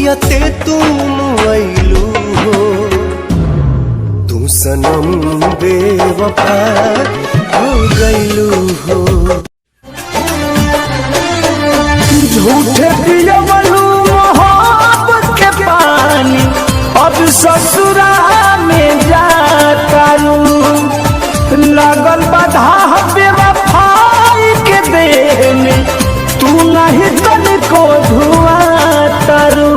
जियते तुम आइलू हो, तू सनम बेवफा हो गइलू हो। झूठे पियवलू मोहब्बत के पानी, अब ससुरा में जातारू। लगल बाधा बेवफाई के देह में, तू नहीं तनिको धुआतारू।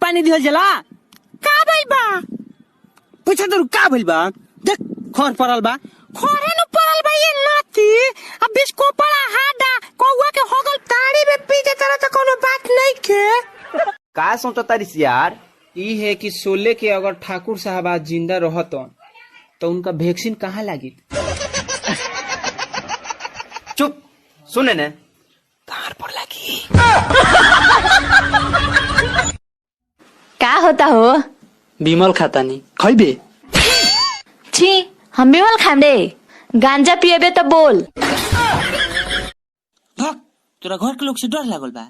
पानी दिहल जला का भइल बा? पूछा तो का भइल बा? देख खर पड़ल बा। खरे न पड़ल बा ये नाती। अब बिस्को पड़ा हाडा कौवा के होगल ताड़ी में पी जे तरह तो कोनो बात नहीं के। का सोचता तारिस यार? ई है कि सोले के अगर ठाकुर साहब आज जिंदा रहतन तो उनका वैक्सीन कहाँ लागी? चुप सुने ने तार पर लगी। का होता हो? बिमल खाता नहीं खैबे? छी हम बिमल खाम रे। गांजा पिएबे तो बोल। भक तोरा घर के लोग से डर लागल बा।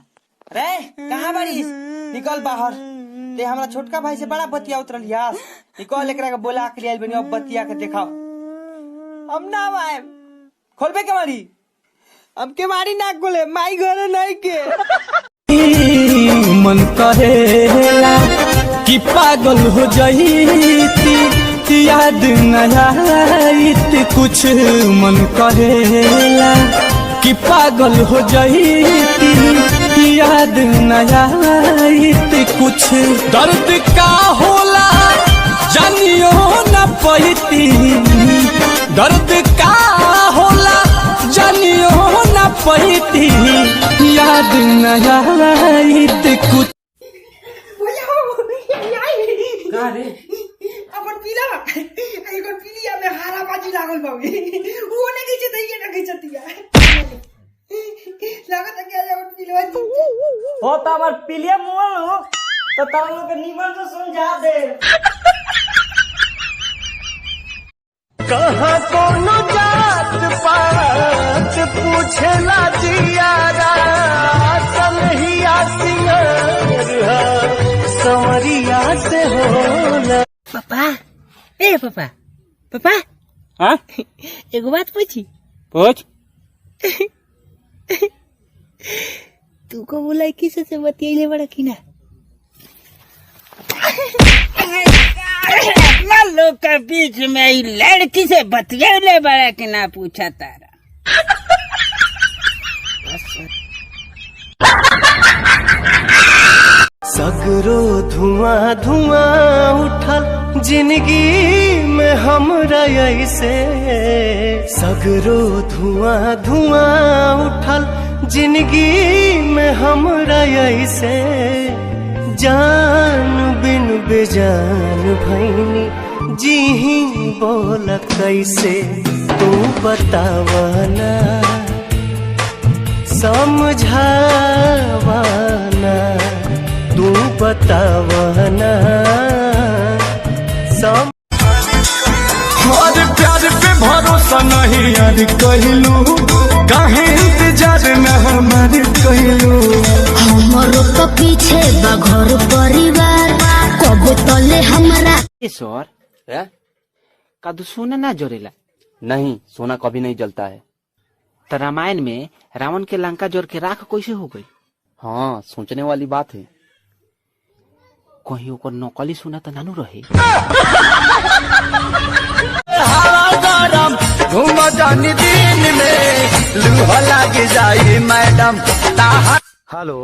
रे कहाँ बारिस? निकल बाहर। ते हमरा छोटका भाई से बड़ा बतिया उतरल यार। निकल एकरा के बोला के लियाल बनी, अब बतिया के दिखाओ। हम ना आए। खोलबे के मारी? अब के मारी ना खोले, माई घर नहीं के। मन कहेला कि पागल हो जाईती, याद न आईती कुछ। मन कहेला कि पागल हो जाईती, याद न आईती कुछ। दर्द का होला जानियो न पैती, दर्द का होला जानियो न पैती, याद न आईती कुछ। का रे? अपन पीला एगो पीलिया में हारा बाजी लागल बावे। वो ने कइसे दैए ना कइसे तिया। लागत के आज अपन पीलवा हो त हमर पीलिया मोल हो तो तार लोग के निमन से समझा दे। कहाँ कोनो जात पात पूछेला जियारा, सनहिया सिंगरिया संवरिया से होला। पापा ए पापा पापा हाँ एगो बात पूछी? पूछ। तू को बोला किसी से बतियाइले बड़ा कि ना? लोग के बीच में लड़की से बतियाइले बड़ा कि ना पूछा तारा। सगरो धुआं धुआं उठल जिंदगी में हमरा ऐसे, सगरो धुआं धुआं उठल जिंदगी में हमरा ऐसे। जान बिन बेजान भैनी जीही बोल कैसे, तू बतावना समझावना, तू बतावना और प्यार पे भरोसा नहीं यार कहलू, काहे इंतजार में हमारे कहलू। हमरो तो पीछे बा घर परिवार, कब तले हमरा। सर का सोना ना जोरेला? नहीं, सोना कभी नहीं जलता है। तो रामायण में रावण के लंका जोर के राख कैसे हो गई? हाँ, सोचने वाली बात है। कहीं ओकर नकली सोना तो नानू रहे। घूम जानी दिन में लूहा लग जाए मैडम। हेलो,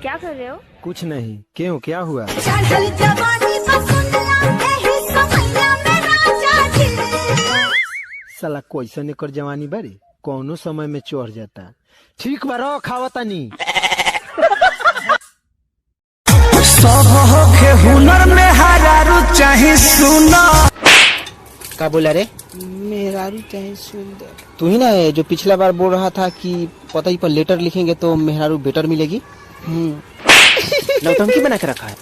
क्या कर रहे हो? कुछ नहीं। क्यों, क्या हुआ? साला कैसन एकर जवानी बारी, कौनो समय में चढ़ जाता। ठीक बा, रहो खावतानी। सब के हुनर में हरारू चाहे सुना। का बोला रे? मेहरारू चाहे सुंदर। तू ही ना है जो पिछला बार बोल रहा था कि पति पर लेटर लिखेंगे तो मेहरारू बेटर मिलेगी। नौटंकी बना के रखा है।